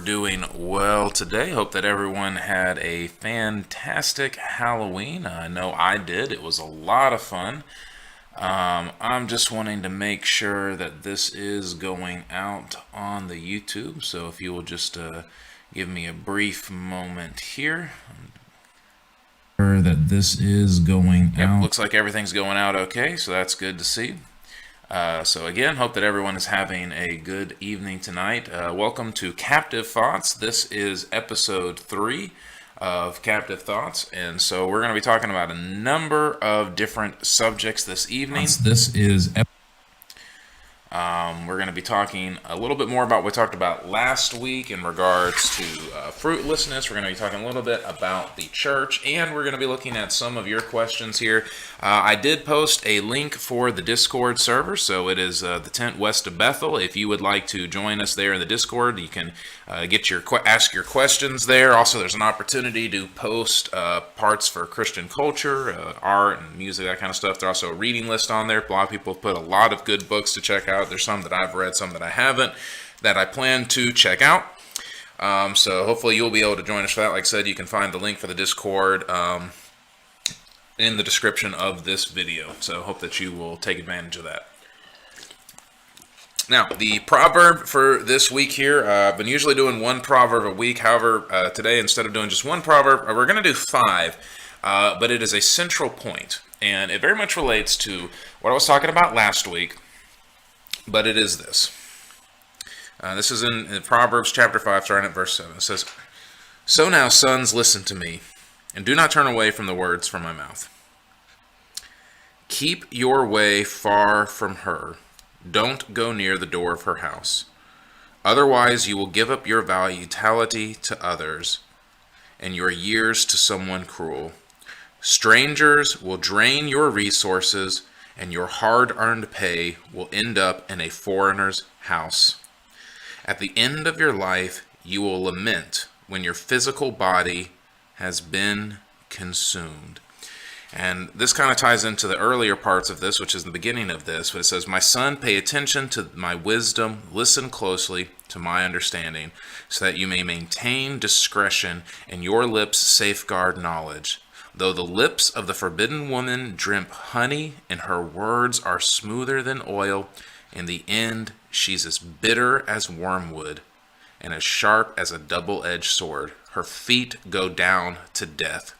doing well today. Hope that everyone had a fantastic Halloween. I know I did. It was a lot of fun. I'm just wanting to make sure that this is going out on the YouTube. So if you will just give me a brief moment here. That this is going out. Looks like everything's going out okay, so that's good to see. So again, hope that everyone is having a good evening tonight. Welcome to Captive Thoughts. This is episode 3 of Captive Thoughts, and so we're going to be talking about a number of different subjects this evening. We're going to be talking a little bit more about what we talked about last week in regards to fruitlessness. We're going to be talking a little bit about the church, and we're going to be looking at some of your questions here. I did post a link for the Discord server, so it is the tent west of Bethel. If you would like to join us there in the Discord, you can ask your questions there. Also, there's an opportunity to post parts for Christian culture, art, and music, that kind of stuff. There's also a reading list on there. A lot of people have put a lot of good books to check out. There's some that I've read, some that I haven't, that I plan to check out. So hopefully you'll be able to join us for that. Like I said, you can find the link for the Discord in the description of this video. So hope that you will take advantage of that. Now, the proverb for this week here, I've been usually doing one proverb a week. However, today, instead of doing just one proverb, we're going to do 5, but it is a central point, and it very much relates to what I was talking about last week, but it is this. This is in Proverbs chapter 5, starting at verse 7. It says, "So now, sons, listen to me, and do not turn away from the words from my mouth. Keep your way far from her. Don't go near the door of her house. Otherwise, you will give up your vitality to others, and your years to someone cruel. Strangers will drain your resources, and your hard-earned pay will end up in a foreigner's house. At the end of your life, you will lament when your physical body has been consumed." And this kind of ties into the earlier parts of this, which is the beginning of this, but it says, "My son, pay attention to my wisdom, listen closely to my understanding, so that you may maintain discretion and your lips safeguard knowledge. Though the lips of the forbidden woman drip honey and her words are smoother than oil, in the end she's as bitter as wormwood and as sharp as a double-edged sword. Her feet go down to death.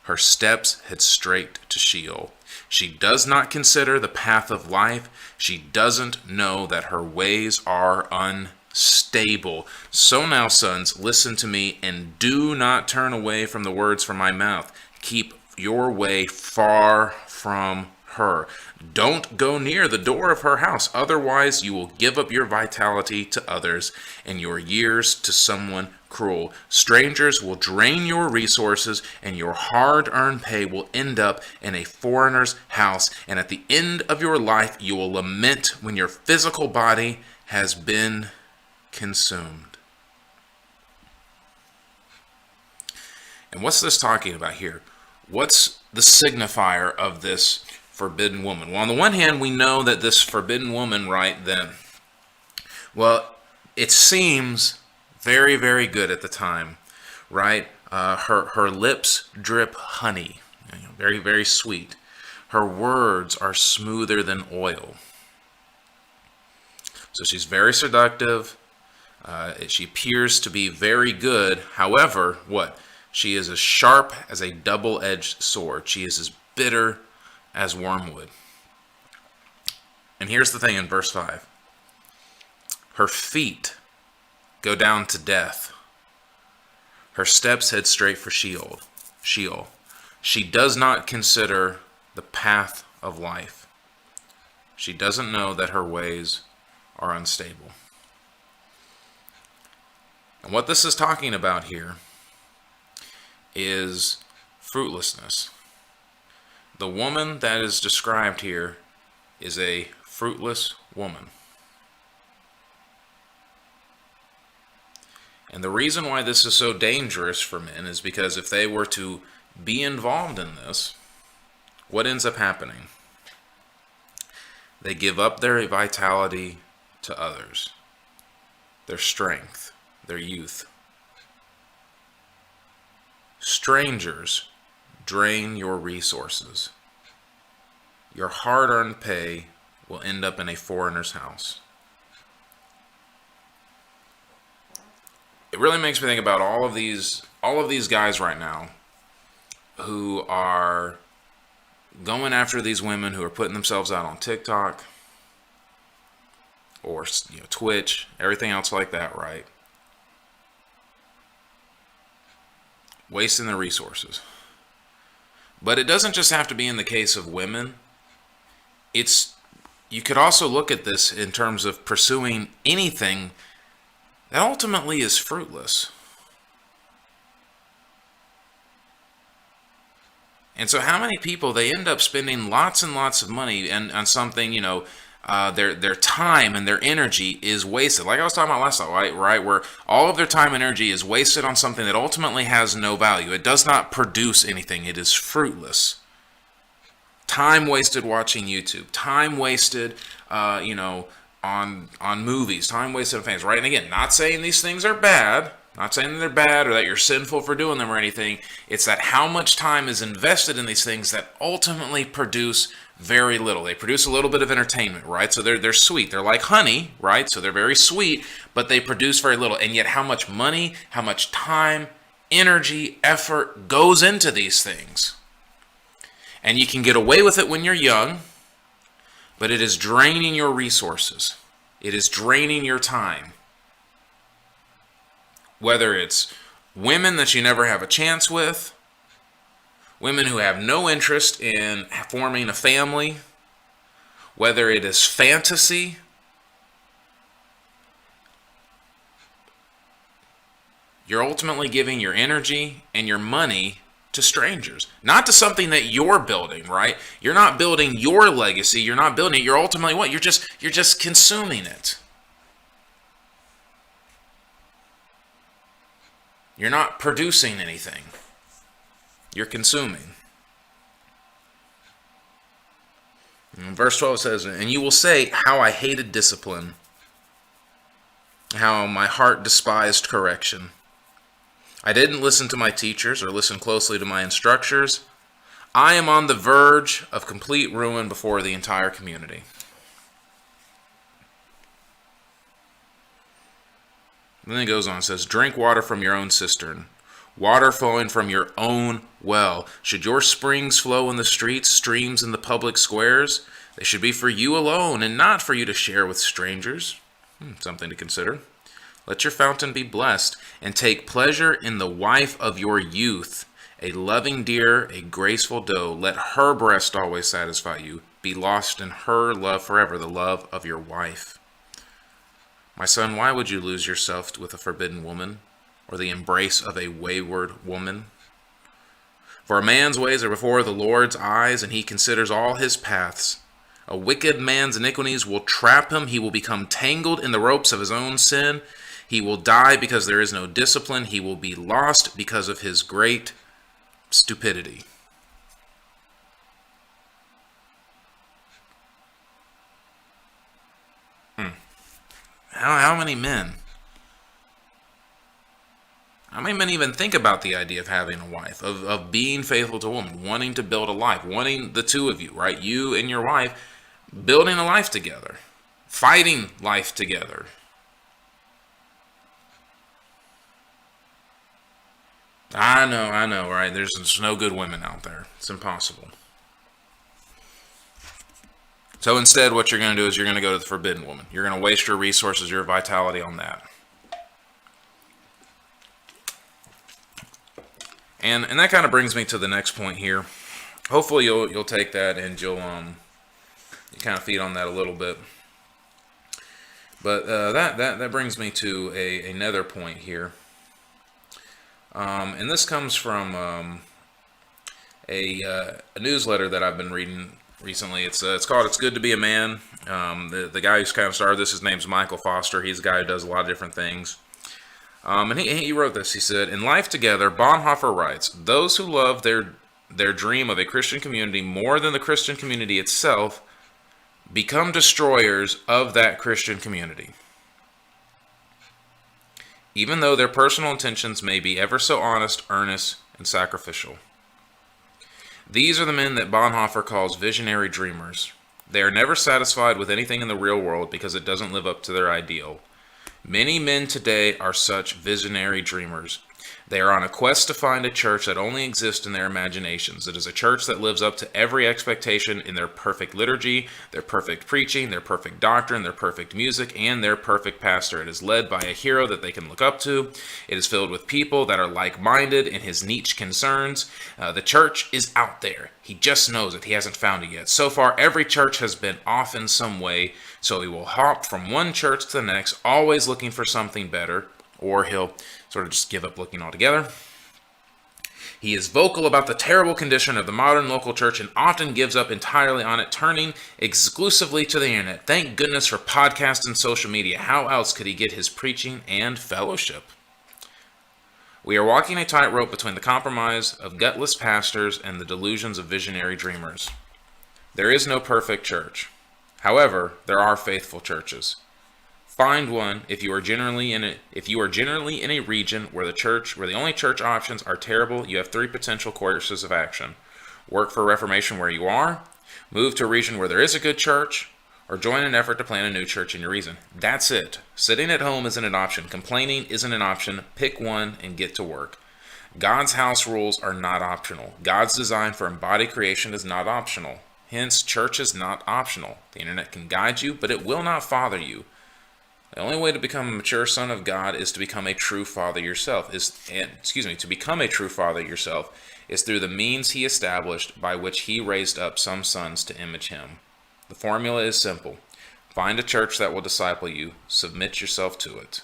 Her steps head straight to Sheol. She does not consider the path of life. She doesn't know that her ways are unstable. So now, sons, listen to me and do not turn away from the words from my mouth. Keep your way far from her. Don't go near the door of her house. Otherwise, you will give up your vitality to others and your years to someone cruel. Strangers will drain your resources, and your hard-earned pay will end up in a foreigner's house. And at the end of your life, you will lament when your physical body has been consumed." And what's this talking about here? What's the signifier of this forbidden woman? Well, on the one hand, we know that this forbidden woman, right then, well, it seems very, very good at the time, right? Her lips drip honey, very, very sweet. Her words are smoother than oil. So she's very seductive. She appears to be very good. However, what? She is as sharp as a double-edged sword. She is as bitter as wormwood. And here's the thing in verse 5. Her feet go down to death. Her steps head straight for Sheol. She does not consider the path of life. She doesn't know that her ways are unstable. And what this is talking about here is fruitlessness. The woman that is described here is a fruitless woman. And the reason why this is so dangerous for men is because if they were to be involved in this, what ends up happening? They give up their vitality to others, their strength, their youth. Strangers drain your resources. Your hard-earned pay will end up in a foreigner's house. It really makes me think about all of these guys right now who are going after these women who are putting themselves out on TikTok or Twitch, everything else like that, right? Wasting their resources. But it doesn't just have to be in the case of women. You could also look at this in terms of pursuing anything that ultimately is fruitless. And so how many people, they end up spending lots and lots of money on something, their time and their energy is wasted. Like I was talking about last night, right? Where all of their time and energy is wasted on something that ultimately has no value. It does not produce anything. It is fruitless. Time wasted watching YouTube. Time wasted, on movies. Time wasted on things, right? And again, not saying these things are bad. Not saying that they're bad or that you're sinful for doing them or anything. It's that how much time is invested in these things that ultimately produce very little. They produce a little bit of entertainment, right? So they're sweet. They're like honey, right? So they're very sweet, but they produce very little. And yet how much money, how much time, energy, effort goes into these things. And you can get away with it when you're young, but it is draining your resources. It is draining your time. Whether it's women that you never have a chance with, women who have no interest in forming a family, whether it is fantasy, you're ultimately giving your energy and your money to strangers, not to something that you're building, right? You're not building your legacy. You're not building it. You're ultimately what? You're just consuming it. You're not producing anything. You're consuming. And verse 12 says, "And you will say, how I hated discipline, how my heart despised correction. I didn't listen to my teachers or listen closely to my instructors. I am on the verge of complete ruin before the entire community." Then it goes on and says, "Drink water from your own cistern, water flowing from your own well. Should your springs flow in the streets, streams in the public squares? They should be for you alone and not for you to share with strangers." Something to consider. "Let your fountain be blessed, and take pleasure in the wife of your youth, a loving deer, a graceful doe. Let her breast always satisfy you. Be lost in her love forever, the love of your wife. My son, why would you lose yourself with a forbidden woman, or the embrace of a wayward woman? For a man's ways are before the Lord's eyes, and he considers all his paths. A wicked man's iniquities will trap him. He will become tangled in the ropes of his own sin. He will die because there is no discipline. He will be lost because of his great stupidity." How many men? How many men even think about the idea of having a wife, of being faithful to a woman, wanting to build a life, wanting the two of you, right? You and your wife, building a life together, fighting life together. I know, right? There's no good women out there. It's impossible. So instead, what you're going to do is you're going to go to the forbidden woman. You're going to waste your resources, your vitality on that. And that kind of brings me to the next point here. Hopefully you'll take that and you'll you kind of feed on that a little bit. But that brings me to another point here. And this comes from a newsletter that I've been reading recently. It's called "It's Good to Be a Man." The guy who's kind of started this, his name's Michael Foster. He's a guy who does a lot of different things. And he wrote this. He said, "In Life Together, Bonhoeffer writes, those who love their dream of a Christian community more than the Christian community itself become destroyers of that Christian community. even though their personal intentions may be ever so honest, earnest, and sacrificial. These are the men that Bonhoeffer calls visionary dreamers. They are never satisfied with anything in the real world because it doesn't live up to their ideal. Many men today are such visionary dreamers. They are on a quest to find a church that only exists in their imaginations. It is a church that lives up to every expectation in their perfect liturgy, their perfect preaching, their perfect doctrine, their perfect music, and their perfect pastor. It is led by a hero that they can look up to. It is filled with people that are like-minded in his niche concerns. The church is out there. He just knows it. He hasn't found it yet. So far, every church has been off in some way, so he will hop from one church to the next, always looking for something better, or he'll sort of just give up looking altogether. He is vocal about the terrible condition of the modern local church and often gives up entirely on it, turning exclusively to the internet. Thank goodness for podcasts and social media. How else could he get his preaching and fellowship? We are walking a tightrope between the compromise of gutless pastors and the delusions of visionary dreamers. There is no perfect church. However, there are faithful churches. Find one if you are generally in a region where the only church options are terrible. You have 3 potential courses of action: work for Reformation where you are, move to a region where there is a good church, or join an effort to plant a new church in your region. That's it. Sitting at home isn't an option. Complaining isn't an option. Pick one and get to work. God's house rules are not optional. God's design for embodied creation is not optional. Hence, church is not optional. The internet can guide you, but it will not father you. The only way to become a mature son of God is to become a true father yourself. To become a true father yourself is through the means he established by which he raised up some sons to image him. The formula is simple. Find a church that will disciple you. Submit yourself to it.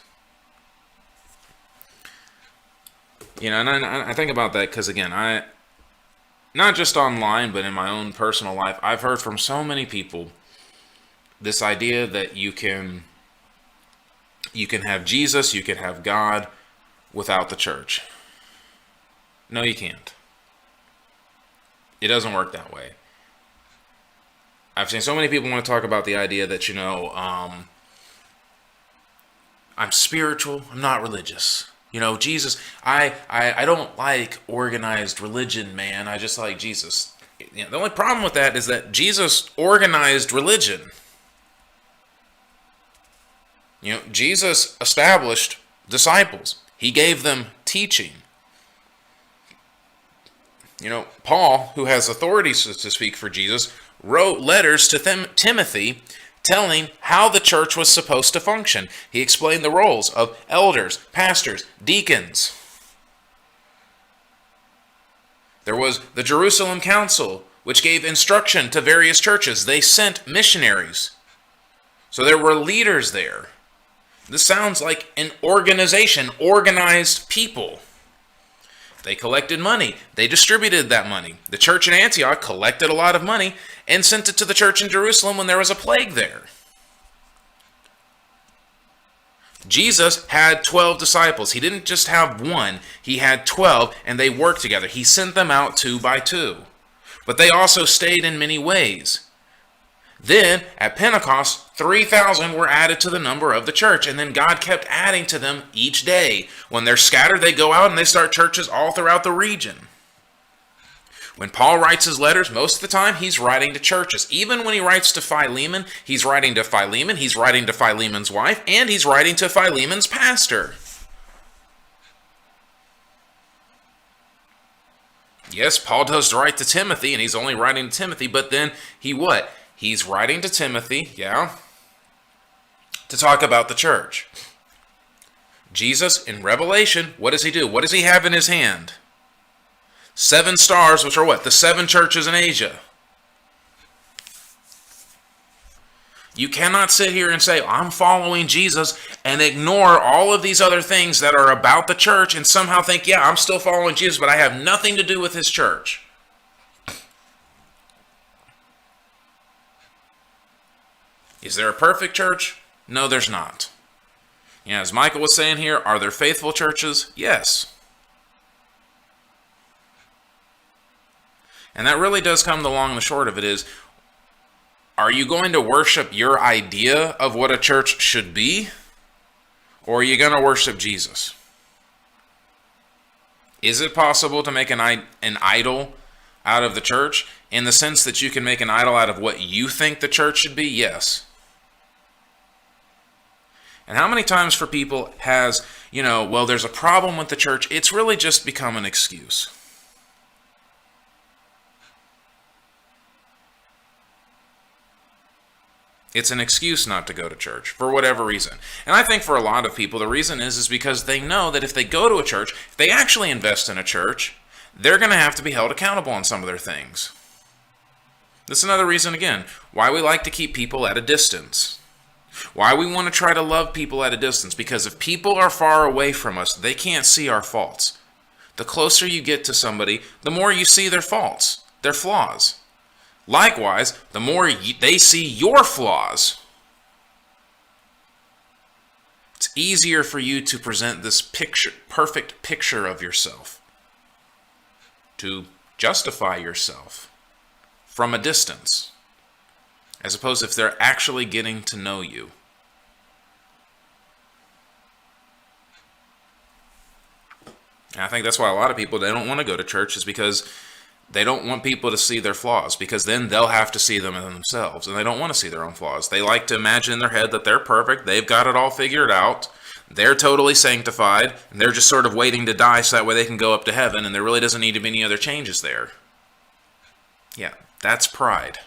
And I think about that because, again, not just online, but in my own personal life, I've heard from so many people this idea that you can have Jesus, you can have God without the church. No, you can't. It doesn't work that way. I've seen so many people want to talk about the idea that, I'm spiritual, I'm not religious. Jesus, I don't like organized religion, man. I just like Jesus. The only problem with that is that Jesus organized religion. Jesus established disciples. He gave them teaching. Paul, who has authority to speak for Jesus, wrote letters to Timothy telling how the church was supposed to function. He explained the roles of elders, pastors, deacons. There was the Jerusalem Council, which gave instruction to various churches. They sent missionaries. So there were leaders there. This sounds like an organization, organized people. They collected money. They distributed that money. The church in Antioch collected a lot of money and sent it to the church in Jerusalem when there was a plague there. Jesus had 12 disciples. He didn't just have one. He had 12, and they worked together. He sent them out 2 by 2. But they also stayed in many ways. Then, at Pentecost, 3,000 were added to the number of the church, and then God kept adding to them each day. When they're scattered, they go out and they start churches all throughout the region. When Paul writes his letters, most of the time, he's writing to churches. Even when he writes to Philemon, he's writing to Philemon, he's writing to Philemon's wife, and he's writing to Philemon's pastor. Yes, Paul does write to Timothy, and he's only writing to Timothy, but then he's writing to Timothy, to talk about the church. Jesus, in Revelation, what does he do? What does he have in his hand? 7 stars, which are what? The 7 churches in Asia. You cannot sit here and say, I'm following Jesus, and ignore all of these other things that are about the church and somehow think, I'm still following Jesus, but I have nothing to do with his church. Is there a perfect church? No, there's not. As Michael was saying here, are there faithful churches? Yes. And that really does come the long and the short of it is, are you going to worship your idea of what a church should be? Or are you going to worship Jesus? Is it possible to make an idol out of the church? In the sense that you can make an idol out of what you think the church should be? Yes. And how many times for people has, well, there's a problem with the church. It's really just become an excuse. It's an excuse not to go to church for whatever reason. And I think for a lot of people, the reason is because they know that if they go to a church, if they actually invest in a church, they're going to have to be held accountable on some of their things. This is another reason, again, why we like to keep people at a distance. Why we want to try to love people at a distance. Because if people are far away from us, they can't see our faults. The closer you get to somebody, the more you see their faults, their flaws. Likewise, the more they see your flaws, it's easier for you to present this perfect picture of yourself, to justify yourself from a distance, as opposed to if they're actually getting to know you. And I think that's why a lot of people, they don't want to go to church, is because they don't want people to see their flaws, because then they'll have to see them in themselves, and they don't want to see their own flaws. They like to imagine in their head that they're perfect, they've got it all figured out, they're totally sanctified, and they're just sort of waiting to die so that way they can go up to heaven, and there really doesn't need to be any other changes there. Yeah, that's pride.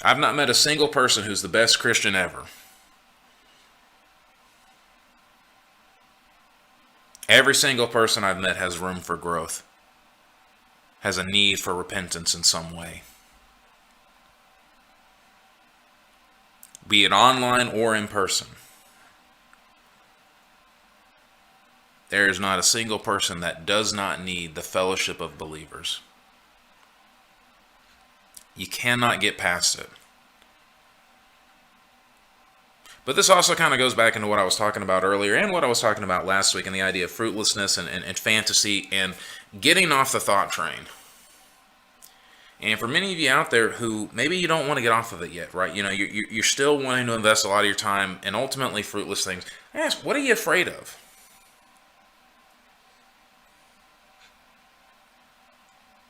I've not met a single person who's the best Christian ever. Every single person I've met has room for growth, has a need for repentance in some way. Be it online or in person. There is not a single person that does not need the fellowship of believers. You cannot get past it. But this also kind of goes back into what I was talking about earlier and what I was talking about last week, and the idea of fruitlessness and fantasy and getting off the thought train. And for many of you out there who maybe you don't want to get off of it yet, right? You're still wanting to invest a lot of your time in ultimately fruitless things. I ask, what are you afraid of?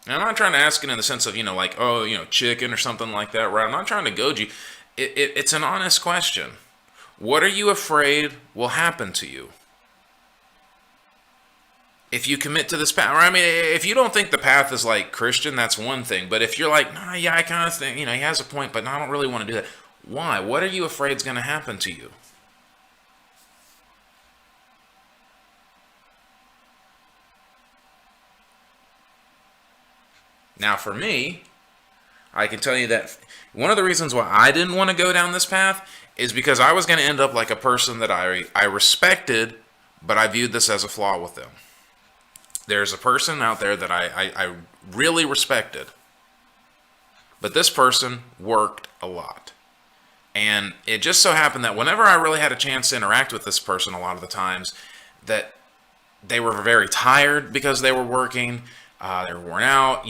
And I'm not trying to ask it in the sense of, chicken or something like that, right? I'm not trying to goad you. It's an honest question. What are you afraid will happen to you if you commit to this path? I mean, if you don't think the path is like Christian, that's one thing. But if you're like, nah, yeah, I kind of think, he has a point, but no, I don't really want to do that. Why? What are you afraid is going to happen to you? Now, for me, I can tell you that one of the reasons why I didn't want to go down this path is because I was going to end up like a person that I respected, but I viewed this as a flaw with them. There's a person out there that I really respected, but this person worked a lot. And it just so happened that whenever I really had a chance to interact with this person, a lot of the times, that they were very tired because they were working, they were worn out,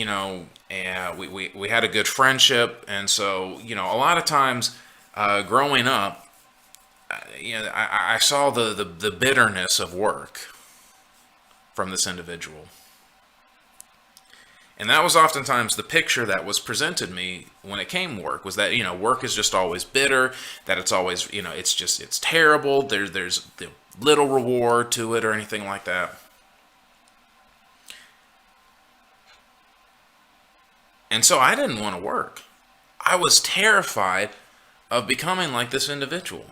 and we had a good friendship. And so, a lot of times growing up, I saw the bitterness of work from this individual. And that was oftentimes the picture that was presented me when it came to work, was that, work is just always bitter, that it's always, it's terrible, there's little reward to it or anything like that. And so I didn't want to work. I was terrified of becoming like this individual.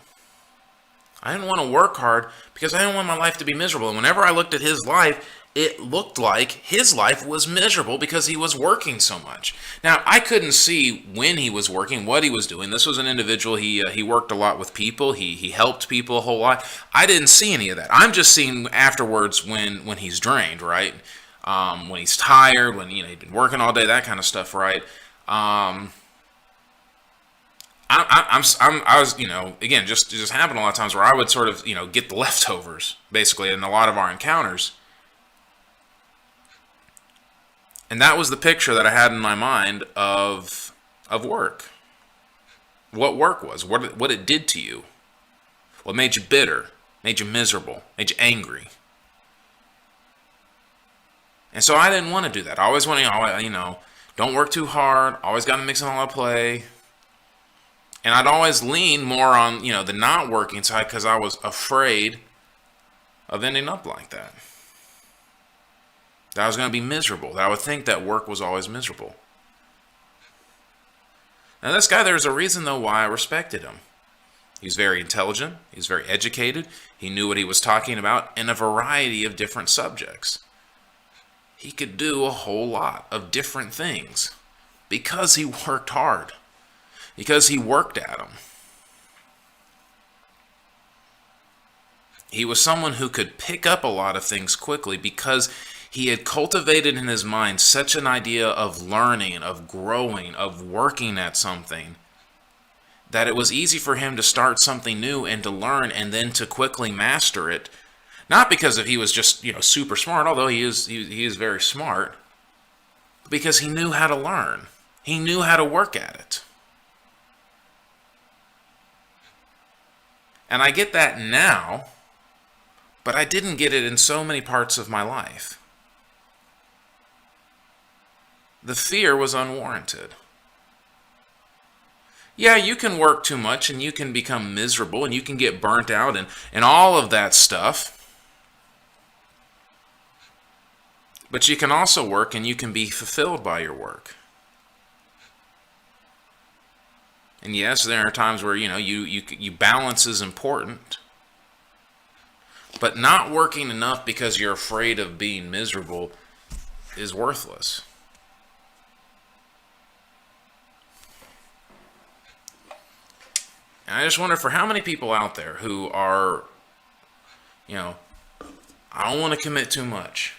I didn't want to work hard because I didn't want my life to be miserable. And whenever I looked at his life, it looked like his life was miserable because he was working so much. Now, I couldn't see when he was working, what he was doing. This was an individual, he worked a lot with people. He helped people a whole lot. I didn't see any of that. I'm just seeing afterwards when he's drained, right? When he's tired, when he'd been working all day, that kind of stuff, right? I was, again, just happened a lot of times where I would sort of, get the leftovers, basically, in a lot of our encounters. And that was the picture that I had in my mind of work. what work was, what it did to you, what made you bitter, made you miserable, made you angry. And so I didn't want to do that. I always wanted, don't work too hard, always got to mix in all the play. And I'd always lean more on, the not working side because I was afraid of ending up like that. That I was going to be miserable. That I would think that work was always miserable. Now this guy, there's a reason though why I respected him. He was very intelligent. He was very educated. He knew what he was talking about in a variety of different subjects. He could do a whole lot of different things because he worked hard. Because he worked at them. He was someone who could pick up a lot of things quickly because he had cultivated in his mind such an idea of learning, of growing, of working at something, that it was easy for him to start something new and to learn and then to quickly master it. Not because he was just, super smart, although he is very smart, but because he knew how to learn. He knew how to work at it. And I get that now, but I didn't get it in so many parts of my life. The fear was unwarranted. Yeah, you can work too much and you can become miserable and you can get burnt out and all of that stuff. But you can also work and you can be fulfilled by your work. And yes, there are times where, you balance is important. But not working enough because you're afraid of being miserable is worthless. And I just wonder for how many people out there who are, I don't want to commit too much.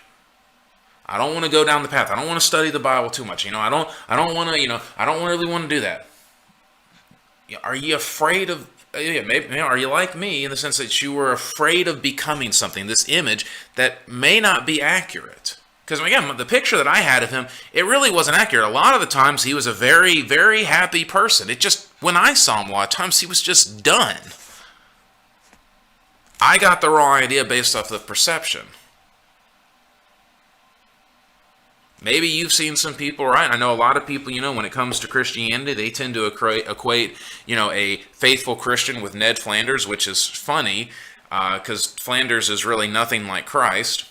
I don't want to go down the path. I don't want to study the Bible too much. I don't want to, I don't really want to do that. Are you afraid of, maybe, are you like me in the sense that you were afraid of becoming something, this image that may not be accurate? Because again, the picture that I had of him, it really wasn't accurate. A lot of the times he was a very, very happy person. It just, when I saw him a lot of times, he was just done. I got the wrong idea based off the perception. Maybe you've seen some people, right? I know a lot of people, when it comes to Christianity, they tend to equate, a faithful Christian with Ned Flanders, which is funny, because Flanders is really nothing like Christ.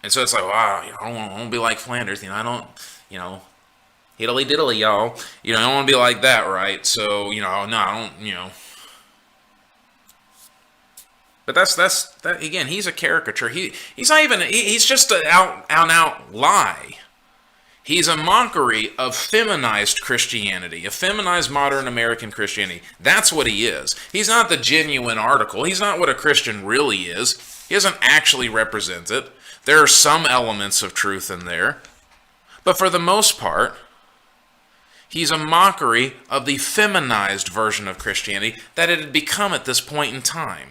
And so it's like, wow, I don't want to be like Flanders. I don't, hiddly diddly, y'all. I don't want to be like that, right? So, no, I don't, But that's again, he's a caricature. He's not even, he's just an out lie. He's a mockery of feminized Christianity, a feminized modern American Christianity. That's what he is. He's not the genuine article. He's not what a Christian really is. He doesn't actually represent it. There are some elements of truth in there. But for the most part, he's a mockery of the feminized version of Christianity that it had become at this point in time.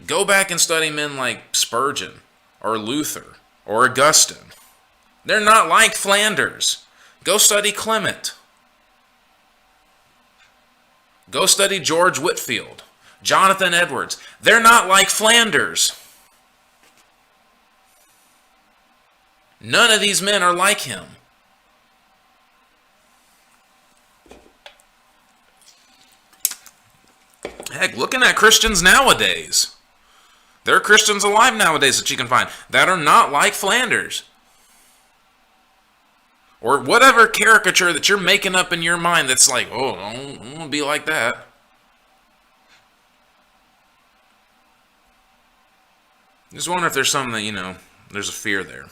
Go back and study men like Spurgeon or Luther or Augustine. They're not like Flanders. Go study Clement. Go study George Whitefield, Jonathan Edwards. They're not like Flanders. None of these men are like him. Heck, looking at Christians nowadays. There are Christians alive nowadays that you can find that are not like Flanders. Or whatever caricature that you're making up in your mind that's like, oh, I don't want to be like that. Just wonder if there's something that, there's a fear there.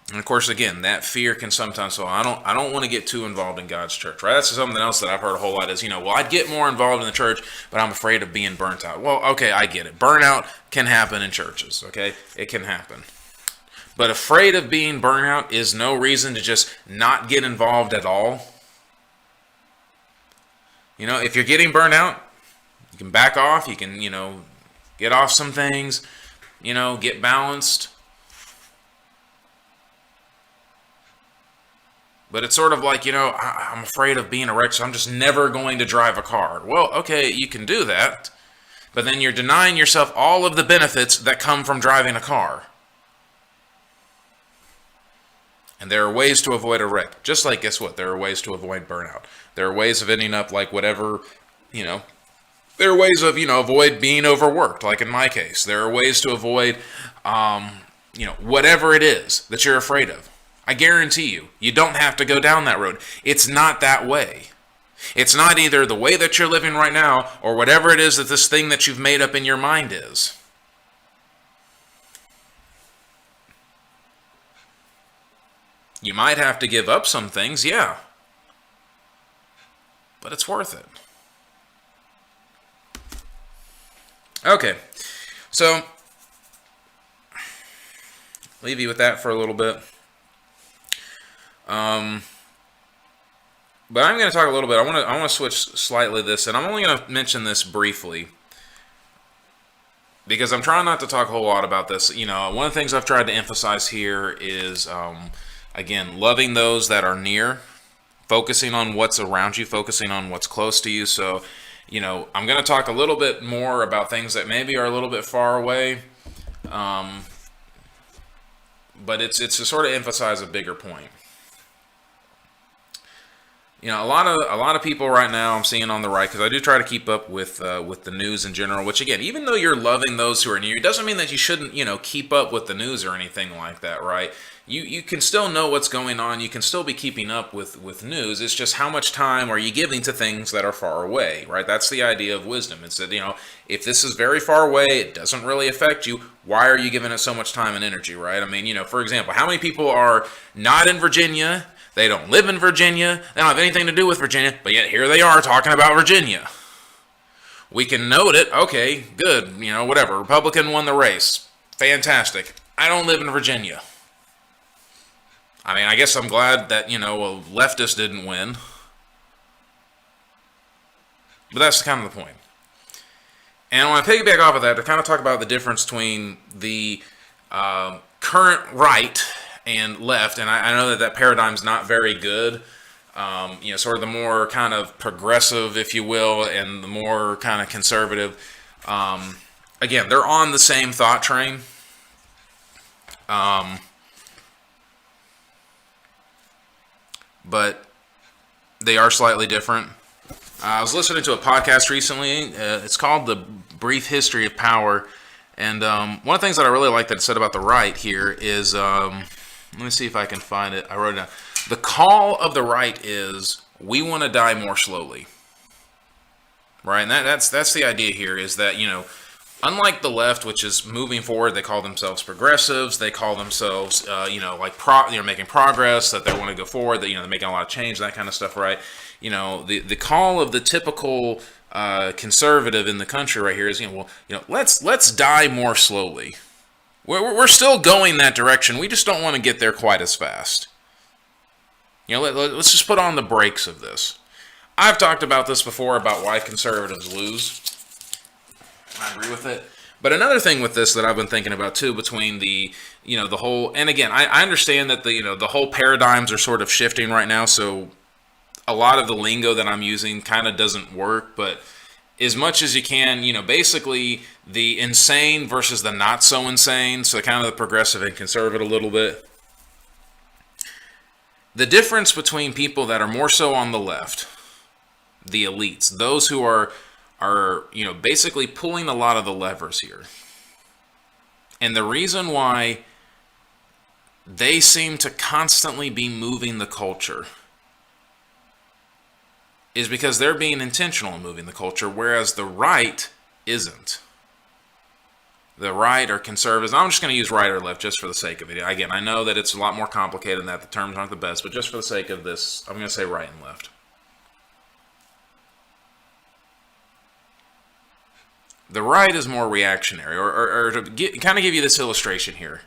And of course, again, that fear can sometimes, so I don't want to get too involved in God's church, right? That's something else that I've heard a whole lot is, I'd get more involved in the church, but I'm afraid of being burnt out. Well, okay, I get it. Burnout can happen in churches, okay? It can happen. But afraid of being burnt out is no reason to just not get involved at all. If you're getting burnt out, can back off. You can, get off some things, get balanced. But it's sort of like, I'm afraid of being a wreck, so I'm just never going to drive a car. Well, okay, you can do that, but then you're denying yourself all of the benefits that come from driving a car. And there are ways to avoid a wreck. Just like, guess what? There are ways to avoid burnout. There are ways of ending up like whatever, there are ways of, avoid being overworked, like in my case. There are ways to avoid, whatever it is that you're afraid of. I guarantee you, you don't have to go down that road. It's not that way. It's not either the way that you're living right now or whatever it is that this thing that you've made up in your mind is. You might have to give up some things, yeah. But it's worth it. Okay, so leave you with that for a little bit. But I'm going to talk a little bit. I want to switch slightly this, and I'm only going to mention this briefly because I'm trying not to talk a whole lot about this. One of the things I've tried to emphasize here is, again, loving those that are near, focusing on what's around you, focusing on what's close to you. So, I'm going to talk a little bit more about things that maybe are a little bit far away, but it's to sort of emphasize a bigger point. A lot of people right now I'm seeing on the right, because I do try to keep up with the news in general, which again, even though you're loving those who are near you, doesn't mean that you shouldn't, keep up with the news or anything like that, right? You can still know what's going on. You can still be keeping up with news. It's just how much time are you giving to things that are far away, right? That's the idea of wisdom. It's that, if this is very far away, it doesn't really affect you, why are you giving it so much time and energy, right? I mean, for example, how many people are not in Virginia? They don't live in Virginia. They don't have anything to do with Virginia, but yet here they are talking about Virginia. We can note it. Okay, good. Whatever. Republican won the race. Fantastic. I don't live in Virginia. I mean, I guess I'm glad that, a leftist didn't win. But that's kind of the point. And I want to piggyback off of that to kind of talk about the difference between the current right and left. And I know that paradigm's not very good. Sort of the more kind of progressive, if you will, and the more kind of conservative. Again, they're on the same thought train. But they are slightly different. I was listening to a podcast recently. It's called The Brief History of Power. And one of the things that I really like that it said about the right here is, let me see if I can find it. I wrote it down. The call of the right is, we want to die more slowly. Right? And that's the idea here, is that, unlike the left, which is moving forward, they call themselves progressives. They call themselves, making progress, that they want to go forward, that, they're making a lot of change, that kind of stuff, right? The call of the typical conservative in the country right here is, let's die more slowly. We're still going that direction. We just don't want to get there quite as fast. Let's just put on the brakes of this. I've talked about this before, about why conservatives lose. I agree with it. But another thing with this that I've been thinking about too, between the whole, and again, I understand that the whole paradigms are sort of shifting right now, so a lot of the lingo that I'm using kind of doesn't work, but as much as you can, basically the insane versus the not so insane, so kind of the progressive and conservative a little bit. The difference between people that are more so on the left, the elites, those who are basically pulling a lot of the levers here. And the reason why they seem to constantly be moving the culture is because they're being intentional in moving the culture, whereas the right isn't. The right or conservatives, I'm just going to use right or left just for the sake of it. Again, I know that it's a lot more complicated than that. The terms aren't the best, but just for the sake of this, I'm going to say right and left. The right is more reactionary, or to kind of give you this illustration here.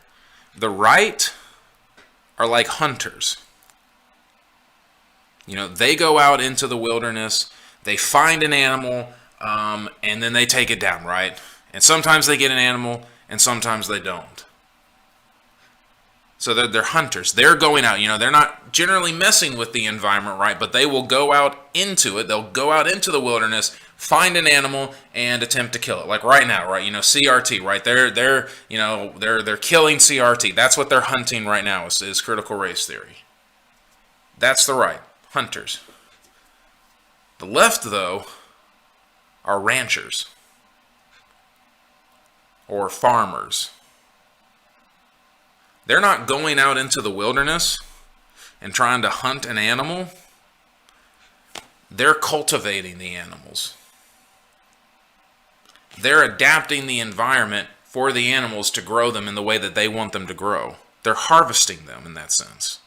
The right are like hunters. They go out into the wilderness, they find an animal, and then they take it down, right? And sometimes they get an animal, and sometimes they don't. So they're hunters. They're going out. They're not generally messing with the environment, right? But they will go out into it. They'll go out into the wilderness, find an animal, and attempt to kill it. Like right now, right? CRT, right? They're killing CRT. That's what they're hunting right now. Is critical race theory. That's the right, hunters. The left, though, are ranchers or farmers. They're not going out into the wilderness and trying to hunt an animal. They're cultivating the animals. They're adapting the environment for the animals to grow them in the way that they want them to grow. They're harvesting them in that sense.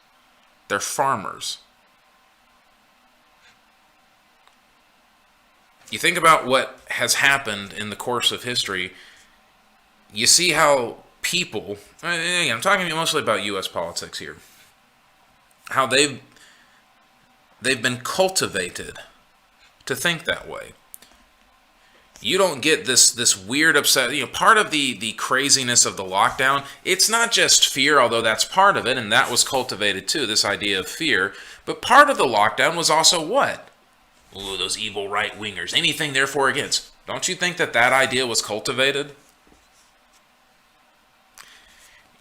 They're farmers. You think about what has happened in the course of history, you see how people, I'm talking mostly about U.S. politics here, how they've been cultivated to think that way. You don't get this weird upset. Part of the craziness of the lockdown, it's not just fear, although that's part of it, and that was cultivated too, this idea of fear. But part of the lockdown was also what? Ooh, those evil right-wingers. Anything therefore against. Don't you think that idea was cultivated?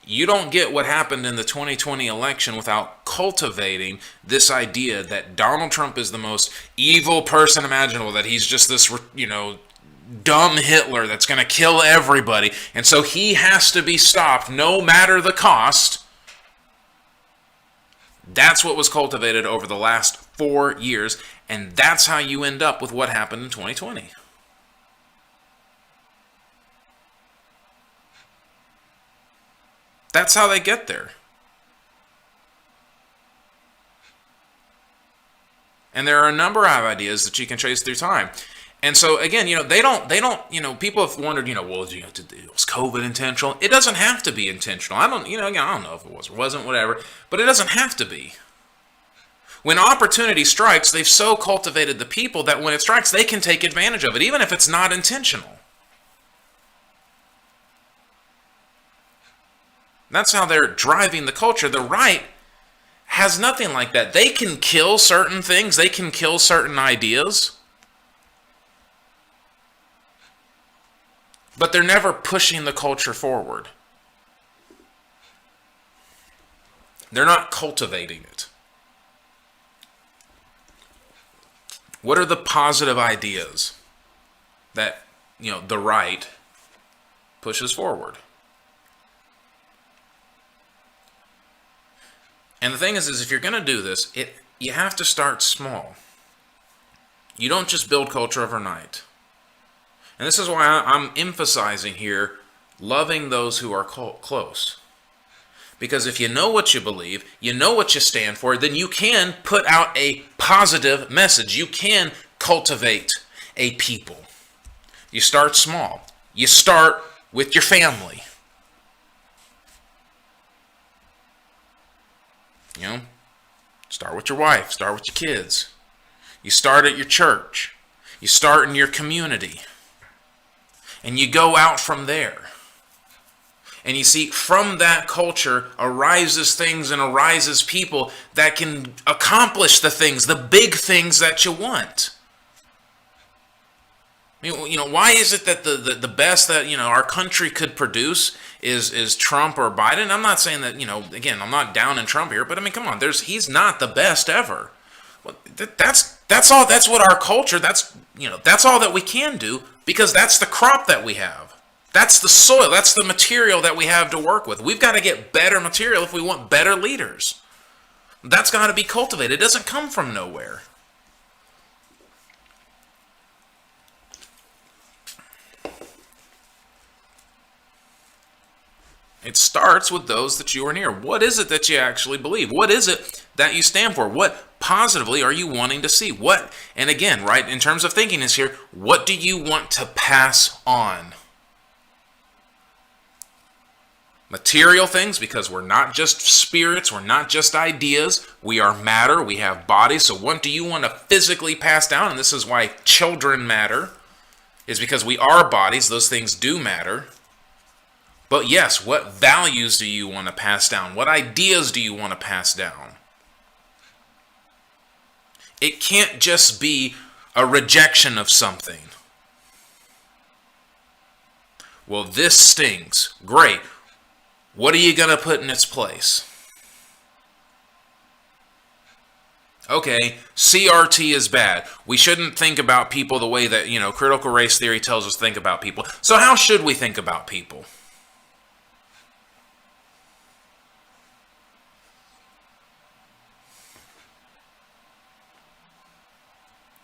You don't get what happened in the 2020 election without cultivating this idea that Donald Trump is the most evil person imaginable, that he's just this, dumb Hitler that's going to kill everybody, and so he has to be stopped no matter the cost. That's what was cultivated over the last 4 years, and that's how you end up with what happened in 2020. That's how they get there. And there are a number of ideas that you can trace through time. And so again, they don't, people have wondered, was COVID intentional? It doesn't have to be intentional. I don't know if it was or wasn't, whatever, but it doesn't have to be. When opportunity strikes, they've so cultivated the people that when it strikes, they can take advantage of it, even if it's not intentional. That's how they're driving the culture. The right has nothing like that. They can kill certain things. They can kill certain ideas. But they're never pushing the culture forward. They're not cultivating it. What are the positive ideas that, the right pushes forward? And the thing is if you're going to do this, you have to start small. You don't just build culture overnight. And this is why I'm emphasizing here loving those who are close. Because if you know what you believe, you know what you stand for, then you can put out a positive message. You can cultivate a people. You start small. You start with your family. Start with your wife, start with your kids. You start at your church. You start in your community. And you go out from there. And you see, from that culture arises things and arises people that can accomplish the things, the big things that you want. Why is it that the best that, our country could produce is Trump or Biden? I'm not saying that, again, I'm not down in Trump here, but come on, he's not the best ever. Well, that's all. That's what our culture, that's all that we can do, because that's the crop that we have. That's the soil, that's the material that we have to work with. We've got to get better material if we want better leaders. That's got to be cultivated. It doesn't come from nowhere. It starts with those that you are near. What is it that you actually believe? What is it that you stand for? What positively are you wanting to see? What, and again, right, in terms of thinking is here, what do you want to pass on? Material things, because we're not just spirits, we're not just ideas, we are matter, we have bodies. So what do you want to physically pass down? And this is why children matter, is because we are bodies, those things do matter. But yes, what values do you want to pass down? What ideas do you want to pass down? It can't just be a rejection of something. Well, this stings. Great. What are you going to put in its place? Okay, CRT is bad. We shouldn't think about people the way that, critical race theory tells us to think about people. So how should we think about people?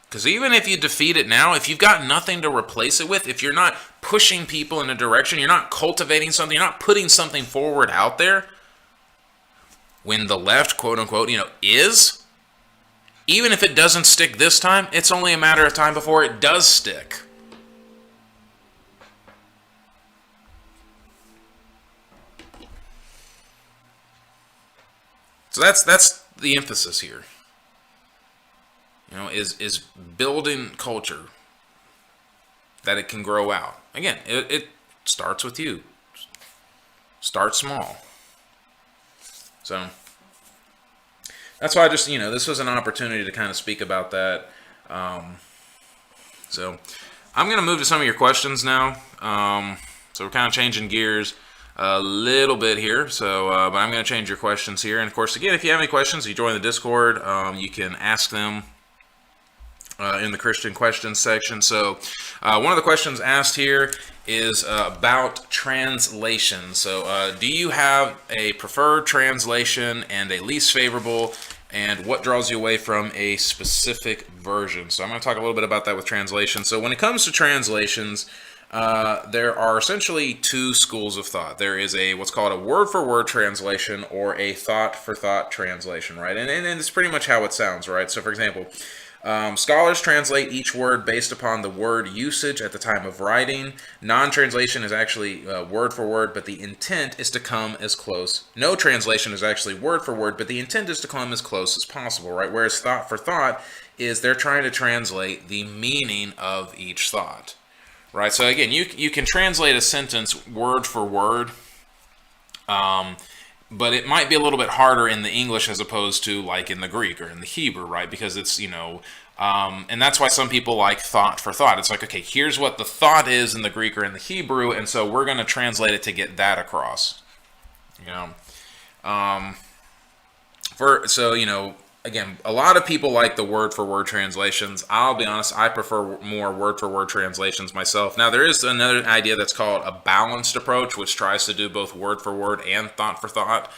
Because even if you defeat it now, if you've got nothing to replace it with, if you're not pushing people in a direction, you're not cultivating something, you're not putting something forward out there, when the left, quote unquote, is, even if it doesn't stick this time, it's only a matter of time before it does stick. So that's the emphasis here. Is building culture that it can grow out. Again, it starts with you. Start small. So that's why I just, this was an opportunity to kind of speak about that. So I'm going to move to some of your questions now. So we're kind of changing gears a little bit here. So, but I'm going to change your questions here. And of course, again, if you have any questions, you join the Discord. You can ask them in the Christian questions section. So one of the questions asked here is about translation. So do you have a preferred translation and a least favorable, and what draws you away from a specific version? So I'm going to talk a little bit about that with translation. So when it comes to translations, there are essentially two schools of thought. There is what's called a word-for-word translation or a thought-for-thought translation, right? And it's pretty much how it sounds, right? So for example, scholars translate each word based upon the word usage at the time of writing. Non-translation is actually word for word, but the intent is to come as close. No translation is actually word for word, but the intent is to come as close as possible, right? Whereas thought for thought is they're trying to translate the meaning of each thought, right? So again, you can translate a sentence word for word, but it might be a little bit harder in the English as opposed to like in the Greek or in the Hebrew, right? Because it's, and that's why some people like thought for thought. It's like, okay, here's what the thought is in the Greek or in the Hebrew, and so we're going to translate it to get that across. Again, a lot of people like the word-for-word translations. I'll be honest, I prefer more word-for-word translations myself. Now, there is another idea that's called a balanced approach, which tries to do both word-for-word and thought-for-thought.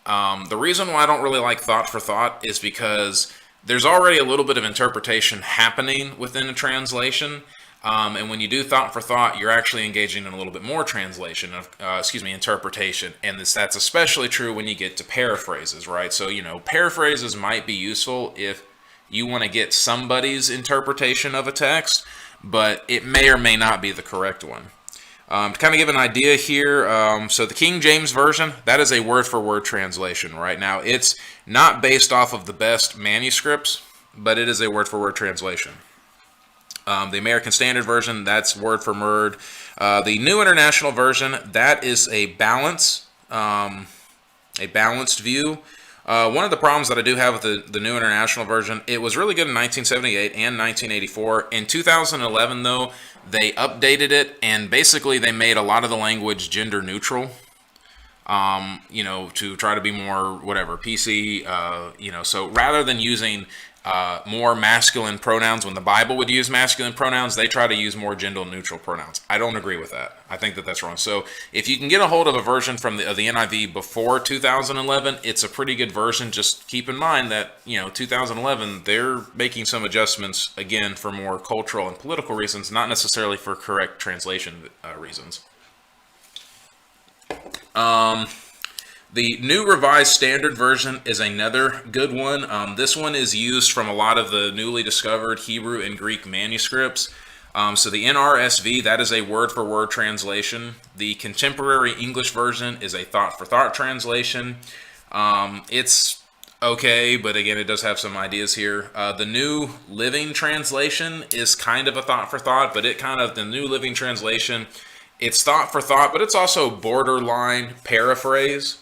The reason why I don't really like thought-for-thought is because there's already a little bit of interpretation happening within a translation. And when you do thought for thought, you're actually engaging in a little bit more interpretation. And that's especially true when you get to paraphrases, right? So, paraphrases might be useful if you want to get somebody's interpretation of a text, but it may or may not be the correct one. To kind of give an idea here, so the King James Version, that is a word-for-word translation, right? Now, it's not based off of the best manuscripts, but it is a word-for-word translation. The American Standard Version, that's word for word. The New International Version, that is a balanced view. One of the problems that I do have with the New International Version, it was really good in 1978 and 1984. In 2011, though, they updated it, and basically they made a lot of the language gender neutral. To try to be more PC. So rather than using more masculine pronouns when the Bible would use masculine pronouns, they try to use more gender neutral pronouns. I don't agree with that. I think that that's wrong. So if you can get a hold of a version from the NIV before 2011, it's a pretty good version. Just keep in mind that 2011, they're making some adjustments again for more cultural and political reasons, not necessarily for correct translation reasons. The New Revised Standard Version is another good one. This one is used from a lot of the newly discovered Hebrew and Greek manuscripts. So the NRSV, that is a word-for-word translation. The Contemporary English Version is a thought-for-thought translation. It's okay, but again, it does have some ideas here. The New Living Translation is kind of a thought-for-thought, but the New Living Translation It's thought for thought, but it's also borderline paraphrase.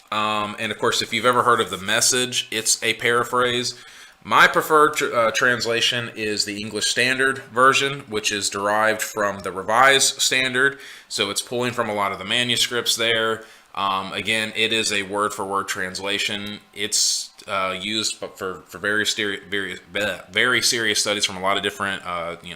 And of course, if you've ever heard of the Message, it's a paraphrase. My preferred translation is the English Standard Version, which is derived from the Revised Standard. So it's pulling from a lot of the manuscripts there. Again, it is a word-for-word translation. It's used for very serious studies from a lot of different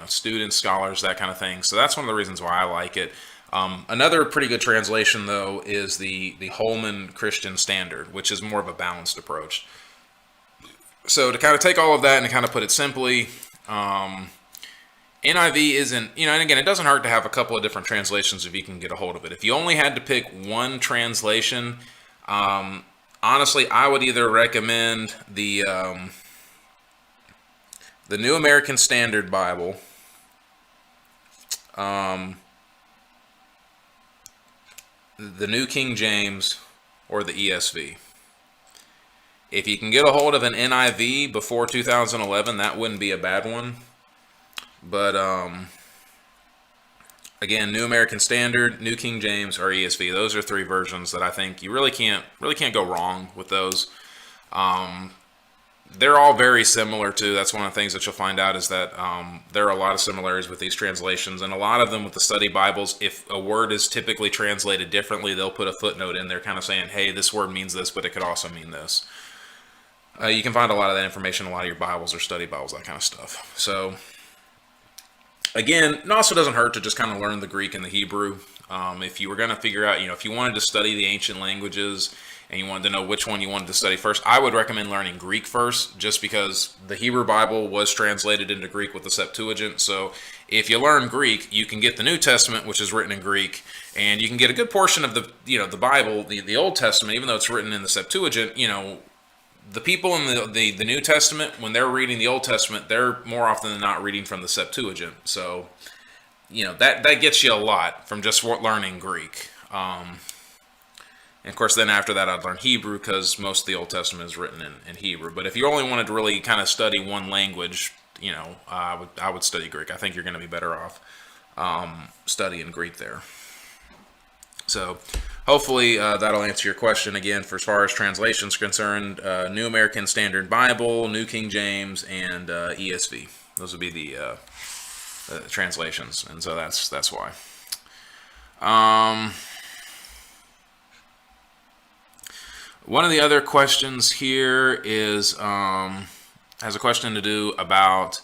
students, scholars, that kind of thing. So that's one of the reasons why I like it. Another pretty good translation, though, is the Holman Christian Standard, which is more of a balanced approach. So to kind of take all of that and to kind of put it simply, NIV isn't, and again, it doesn't hurt to have a couple of different translations if you can get a hold of it. If you only had to pick one translation, honestly, I would either recommend the New American Standard Bible, the New King James, or the ESV. If you can get a hold of an NIV before 2011, that wouldn't be a bad one. But again, New American Standard, New King James, or ESV. Those are three versions that I think you really can't go wrong with those. They're all very similar too. That's one of the things that you'll find out is that there are a lot of similarities with these translations, and a lot of them with the study Bibles. If a word is typically translated differently, they'll put a footnote in there, kind of saying, "Hey, this word means this, but it could also mean this." You can find a lot of that information in a lot of your Bibles or study Bibles, that kind of stuff. So, again, it also doesn't hurt to just kind of learn the Greek and the Hebrew. If you were going to figure out, if you wanted to study the ancient languages and you wanted to know which one you wanted to study first, I would recommend learning Greek first, just because the Hebrew Bible was translated into Greek with the Septuagint. So if you learn Greek, you can get the New Testament, which is written in Greek, and you can get a good portion of the Bible, the Old Testament, even though it's written in the Septuagint. The people in the New Testament, when they're reading the Old Testament, they're more often than not reading from the Septuagint. So, that gets you a lot from just learning Greek. And of course, then after that, I'd learn Hebrew, because most of the Old Testament is written in Hebrew. But if you only wanted to really kind of study one language, I would study Greek. I think you're going to be better off studying Greek there. So hopefully that'll answer your question again for as far as translations concerned. New American Standard Bible, New King James, and ESV. Those would be the translations, and so that's why. One of the other questions here is has a question to do about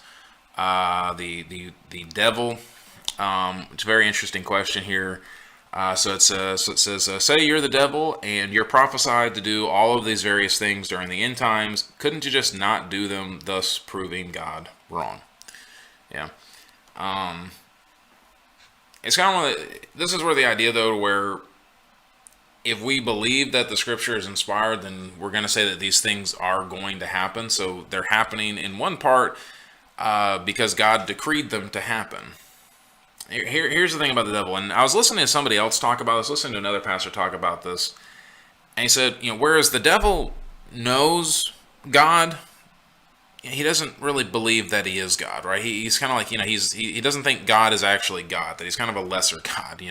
the devil. It's a very interesting question here. So it says, say you're the devil and you're prophesied to do all of these various things during the end times. Couldn't you just not do them, thus proving God wrong? Yeah. It's kind of this is where the idea, though, where if we believe that the scripture is inspired, then we're going to say that these things are going to happen. So they're happening in one part because God decreed them to happen. Here's the thing about the devil, and I was listening to somebody else talk about this, listening to another pastor talk about this, and he said, whereas the devil knows God, he doesn't really believe that he is God, right? He's kind of like, he doesn't think God is actually God, that he's kind of a lesser God,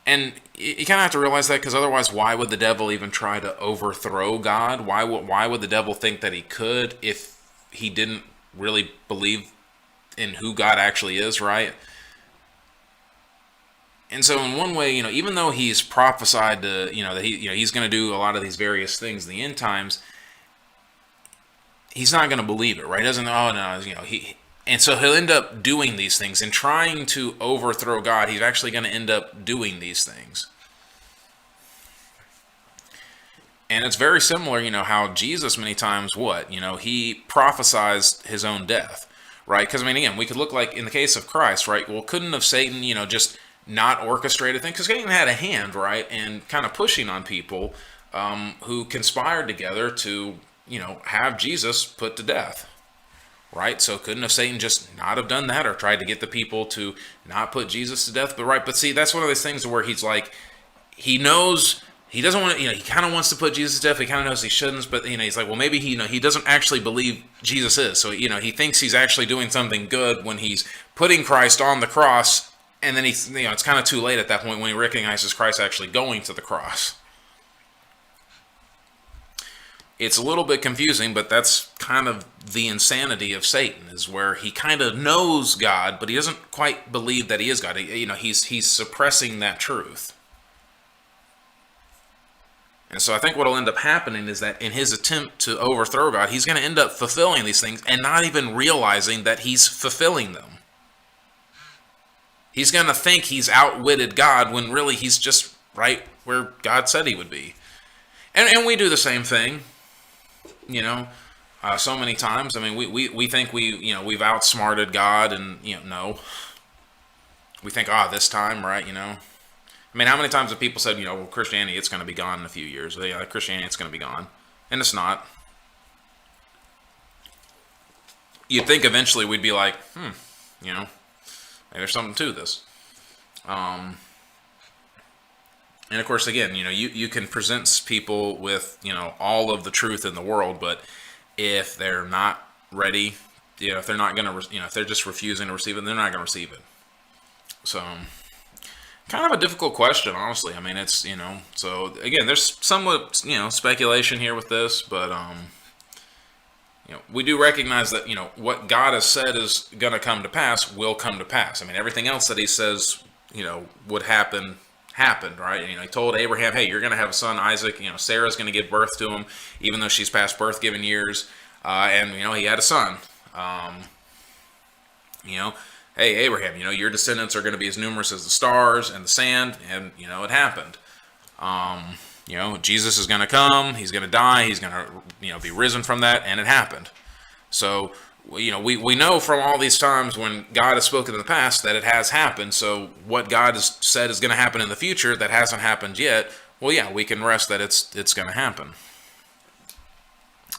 And you kind of have to realize that, because otherwise, why would the devil even try to overthrow God? Why would the devil think that he could if he didn't really believe in who God actually is, right? And so in one way, even though he's prophesied to, that he's going to do a lot of these various things in the end times, he's not going to believe it, right? He doesn't, and so he'll end up doing these things and trying to overthrow God. He's actually going to end up doing these things. And it's very similar, how Jesus many times, he prophesied his own death, right? Because, again, we could look like in the case of Christ, right? Well, couldn't have Satan, just not orchestrated things? Because Satan had a hand, right? And kind of pushing on people who conspired together to, have Jesus put to death. Right? So couldn't have Satan just not have done that, or tried to get the people to not put Jesus to death? But see, that's one of those things where he's like, he knows he doesn't want to, he kind of wants to put Jesus to death. He kind of knows he shouldn't, but he's like, well, maybe he doesn't actually believe Jesus is. So, he thinks he's actually doing something good when he's putting Christ on the cross and then it's kind of too late at that point when he recognizes Christ actually going to the cross. It's a little bit confusing, but that's kind of the insanity of Satan, is where he kind of knows God, but he doesn't quite believe that he is God. He's suppressing that truth. And so I think what will end up happening is that in his attempt to overthrow God, he's going to end up fulfilling these things and not even realizing that he's fulfilling them. He's going to think he's outwitted God when really he's just right where God said he would be. And we do the same thing, so many times. I mean, we think we've outsmarted God, and no. We think, this time, right? I mean, how many times have people said, well, Christianity, it's going to be gone in a few years. Christianity, it's going to be gone. And it's not. You'd think eventually we'd be like, maybe there's something to this. And of course, again, you can present people with, all of the truth in the world, but if they're not ready, if they're not going to, if they're just refusing to receive it, they're not going to receive it. So, kind of a difficult question, honestly. I mean, it's, so again, there's somewhat, speculation here with this, but, we do recognize that, what God has said is going to come to pass will come to pass. I mean, everything else that he says, would happen, happened, right? He told Abraham, hey, you're going to have a son, Isaac. Sarah's going to give birth to him, even though she's past birth-giving years. And, he had a son. Hey, Abraham, your descendants are going to be as numerous as the stars and the sand. And, it happened. Jesus is going to come. He's going to die. He's going to, be risen from that. And it happened. So, we know from all these times when God has spoken in the past that it has happened. So what God has said is going to happen in the future that hasn't happened yet, well, yeah, we can rest that it's going to happen.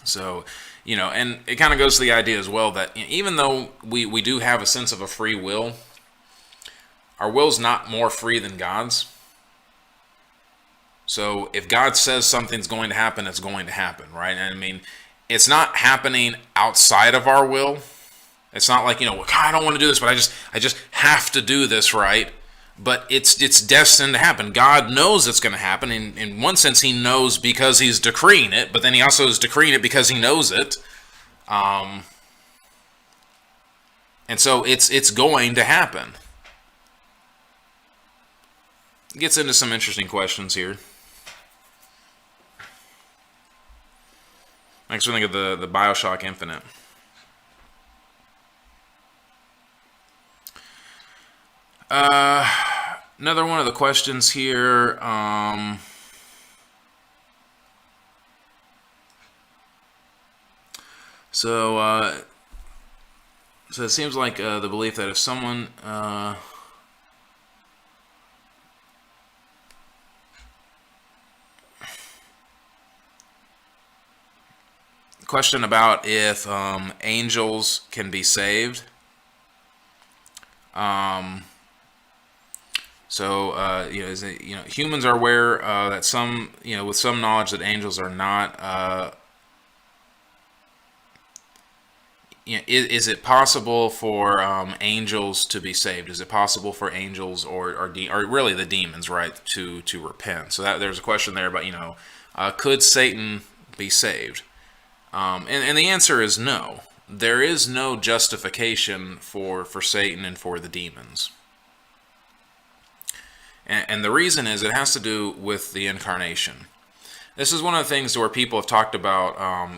So, and it kind of goes to the idea as well that even though we do have a sense of a free will, our will's not more free than God's. So if God says something's going to happen, it's going to happen, right? And I mean, it's not happening outside of our will. It's not like, God, I don't want to do this, but I just have to do this, right? But it's destined to happen. God knows it's going to happen. In one sense, he knows because he's decreeing it, but then he also is decreeing it because he knows it. And so it's going to happen. It gets into some interesting questions here. Next, we think of the Bioshock Infinite. Another one of the questions here. So it seems like the belief that if someone question about if angels can be saved. Humans are aware that some, with some knowledge that angels are not. Is it possible for angels to be saved? Is it possible for angels or really the demons, right, to repent? So there's a question there about could Satan be saved? And the answer is no. There is no justification for Satan and for the demons. And the reason is it has to do with the incarnation. This is one of the things where people have talked about,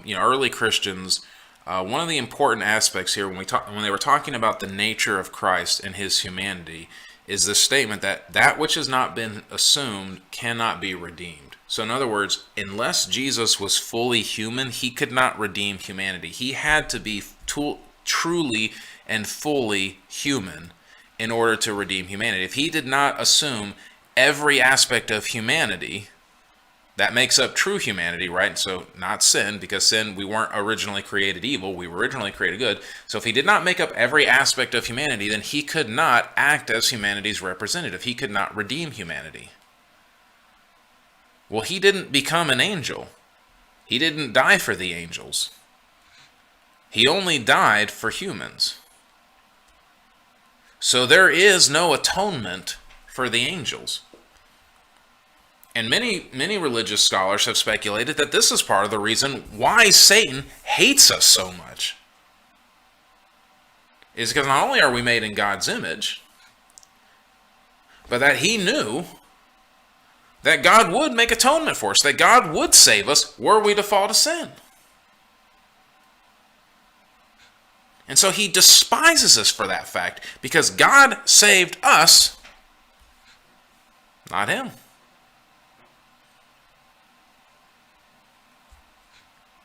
early Christians. One of the important aspects here when they were talking about the nature of Christ and his humanity is this statement that which has not been assumed cannot be redeemed. So in other words, unless Jesus was fully human, he could not redeem humanity. He had to be truly and fully human in order to redeem humanity. If he did not assume every aspect of humanity, that makes up true humanity, right? So not sin, because sin, we weren't originally created evil, we were originally created good. So if he did not make up every aspect of humanity, then he could not act as humanity's representative. He could not redeem humanity. Well, he didn't become an angel. He didn't die for the angels. He only died for humans. So there is no atonement for the angels. And many religious scholars have speculated that this is part of the reason why Satan hates us so much. Is because not only are we made in God's image, but that he knew that God would make atonement for us, that God would save us were we to fall to sin. And so he despises us for that fact, because God saved us, not him.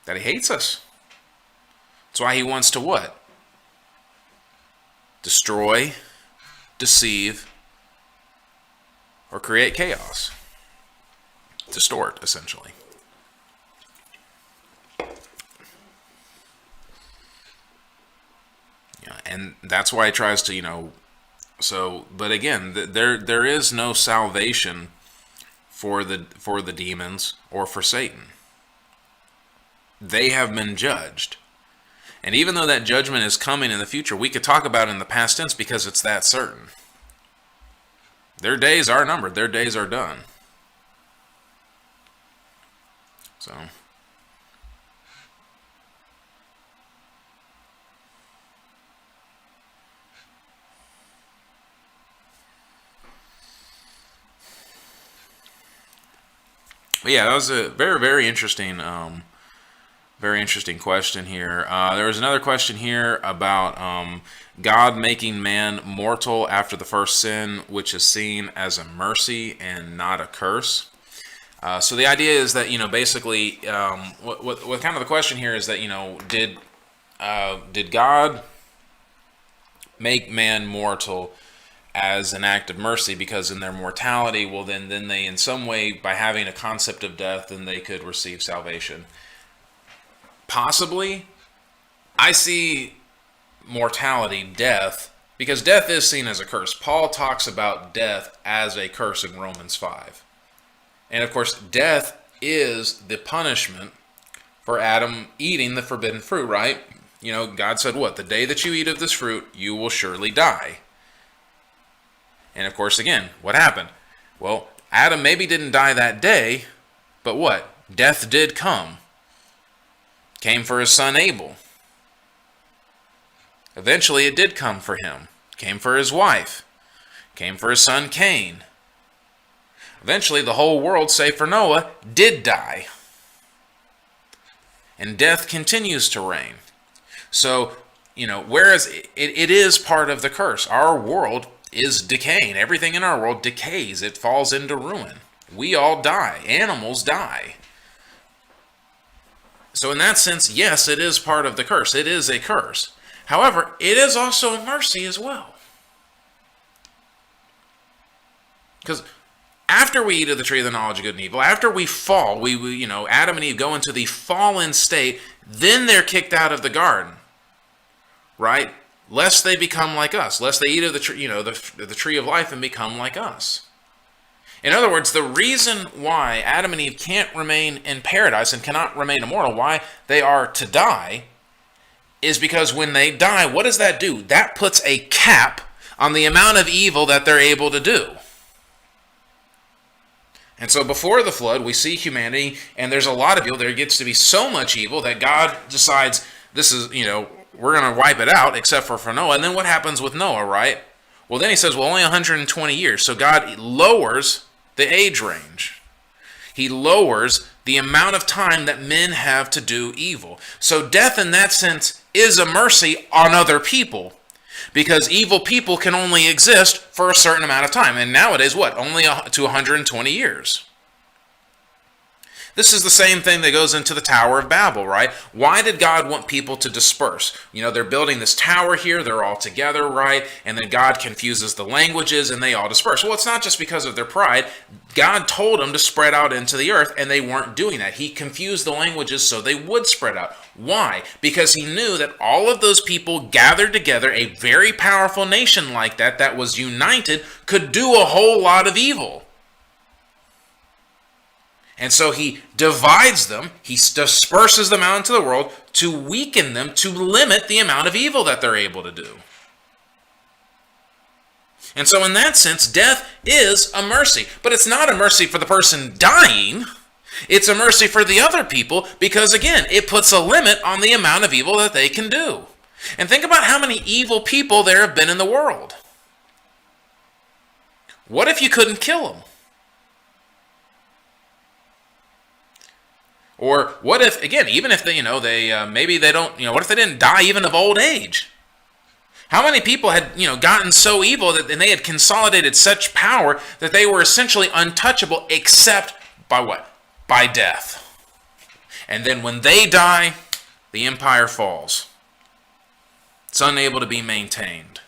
That he hates us. That's why he wants to what? Destroy, deceive, or create chaos. Distort, essentially. Yeah, and that's why he tries to, but again, there is no salvation for the demons or for Satan. They have been judged. And even though that judgment is coming in the future, we could talk about it in the past tense because it's that certain. Their days are numbered. Their days are done. So. But yeah, that was a very, very interesting question here. There was another question here about God making man mortal after the first sin, which is seen as a mercy and not a curse. So the idea is that, basically, what kind of the question here is that, did God make man mortal as an act of mercy, because in their mortality, well, then they, in some way, by having a concept of death, then they could receive salvation? Possibly. I see mortality, death, because death is seen as a curse. Paul talks about death as a curse in Romans 5. And of course, death is the punishment for Adam eating the forbidden fruit, right? God said what? The day that you eat of this fruit, you will surely die. And of course, again, what happened? Well, Adam maybe didn't die that day, but what? Death did come. Came for his son Abel. Eventually it did come for him. Came for his wife. Came for his son Cain. Eventually the whole world, save for Noah, did die. And death continues to reign. So, whereas it is part of the curse. Our world is decaying. Everything in our world decays. It falls into ruin. We all die. Animals die. So in that sense, yes, it is part of the curse. It is a curse. However, it is also a mercy as well. Because after we eat of the tree of the knowledge of good and evil, after we fall, we Adam and Eve go into the fallen state, then they're kicked out of the garden. Right? Lest they become like us. Lest they eat of the tree, the tree of life and become like us. In other words, the reason why Adam and Eve can't remain in paradise and cannot remain immortal, why they are to die, is because when they die, what does that do? That puts a cap on the amount of evil that they're able to do. And so before the flood, we see humanity, and there's a lot of evil. There gets to be so much evil that God decides, this is, we're going to wipe it out, except for Noah. And then what happens with Noah, right? Well, then he says, well, only 120 years. So God lowers the age range. He lowers the amount of time that men have to do evil. So death, in that sense, is a mercy on other people, because evil people can only exist for a certain amount of time. And nowadays, what? Only to 120 years. This is the same thing that goes into the Tower of Babel, right? Why did God want people to disperse? They're building this tower here, they're all together, right? And then God confuses the languages and they all disperse. Well, it's not just because of their pride. God told them to spread out into the earth, and they weren't doing that. He confused the languages so they would spread out. Why? Because he knew that all of those people gathered together, a very powerful nation like that was united, could do a whole lot of evil. And so he divides them, he disperses them out into the world to weaken them, to limit the amount of evil that they're able to do. And so in that sense, death is a mercy. But it's not a mercy for the person dying. It's a mercy for the other people because, again, it puts a limit on the amount of evil that they can do. And think about how many evil people there have been in the world. What if you couldn't kill them? Or what if, again, even if they, maybe they don't, what if they didn't die even of old age? How many people had, gotten so evil that and they had consolidated such power that they were essentially untouchable except by what? By death. And then when they die, the empire falls. It's unable to be maintained.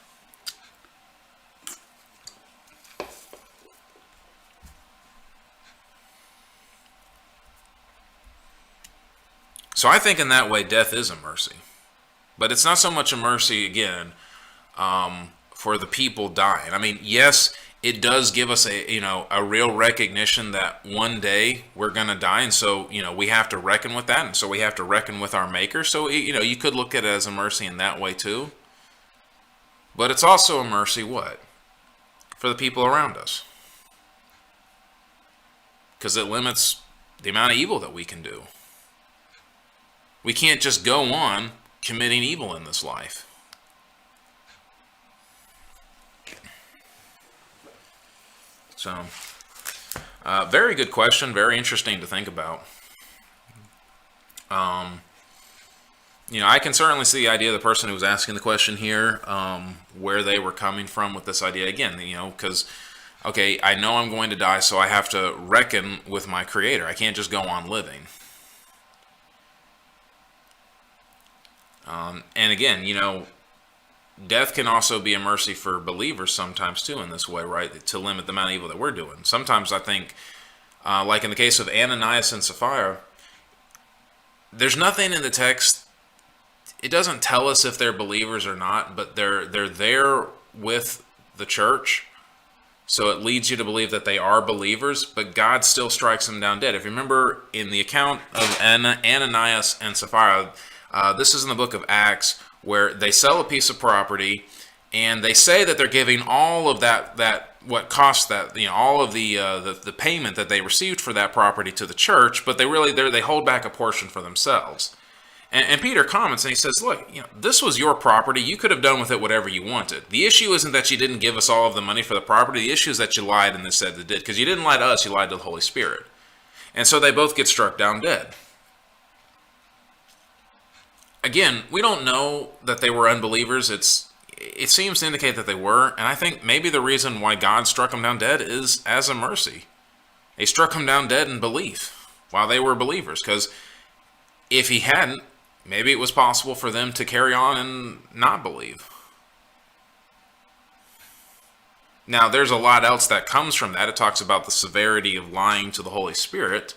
So I think in that way, death is a mercy. But it's not so much a mercy, again, for the people dying. I mean, yes, it does give us a real recognition that one day we're going to die. And so, we have to reckon with that. And so we have to reckon with our Maker. So, you could look at it as a mercy in that way too. But it's also a mercy, what? For the people around us. Because it limits the amount of evil that we can do. We can't just go on committing evil in this life. So, very good question. Very interesting to think about. I can certainly see the idea of the person who was asking the question here, where they were coming from with this idea. Again, because, okay, I know I'm going to die, so I have to reckon with my Creator. I can't just go on living. And again, death can also be a mercy for believers sometimes too in this way, right? To limit the amount of evil that we're doing. Sometimes I think, like in the case of Ananias and Sapphira, there's nothing in the text. It doesn't tell us if they're believers or not, but they're there with the church. So it leads you to believe that they are believers, but God still strikes them down dead. If you remember in the account of Ananias and Sapphira, this is in the book of Acts, where they sell a piece of property, and they say that they're giving all of that what cost that, all of the payment that they received for that property to the church, but they hold back a portion for themselves. And Peter comments and he says, look, this was your property. You could have done with it whatever you wanted. The issue isn't that you didn't give us all of the money for the property. The issue is that you lied and said that did, because you didn't lie to us, you lied to the Holy Spirit. And so they both get struck down dead. Again, we don't know that they were unbelievers. It seems to indicate that they were, and I think maybe the reason why God struck them down dead is as a mercy. He struck them down dead in belief while they were believers, because if he hadn't, maybe it was possible for them to carry on and not believe. Now, there's a lot else that comes from that. It talks about the severity of lying to the Holy Spirit.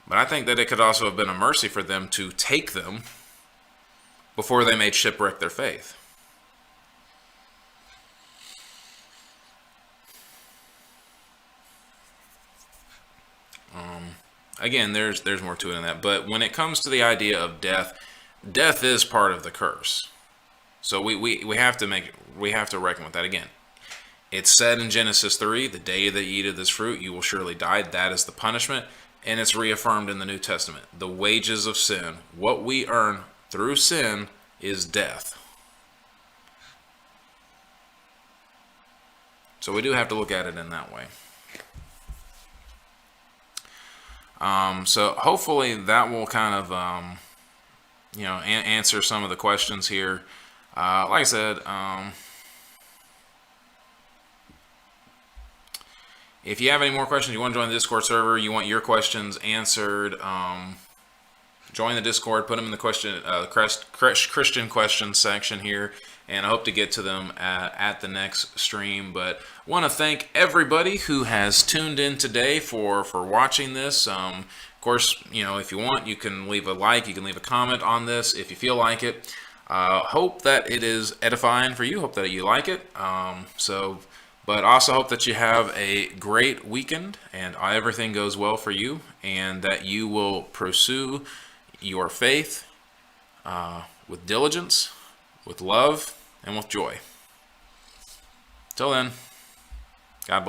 But I think that it could also have been a mercy for them to take them before they made shipwreck their faith. Again, there's more to it than that. But when it comes to the idea of death, death is part of the curse. So we have to reckon with that again. It's said in Genesis 3, the day that you eat of this fruit, you will surely die. That is the punishment. And it's reaffirmed in the New Testament. The wages of sin, what we earn through sin, is death. So we do have to look at it in that way. So hopefully that will kind of, answer some of the questions here. Like I said, if you have any more questions, you want to join the Discord server, you want your questions answered, join the Discord, put them in the Christian questions section here, and I hope to get to them at the next stream. But I want to thank everybody who has tuned in today for watching this. Of course, if you want, you can leave a like, you can leave a comment on this if you feel like it. Hope that it is edifying for you. Hope that you like it. But also hope that you have a great weekend and everything goes well for you, and that you will pursue your faith with diligence, with love, and with joy. Till then, God bless.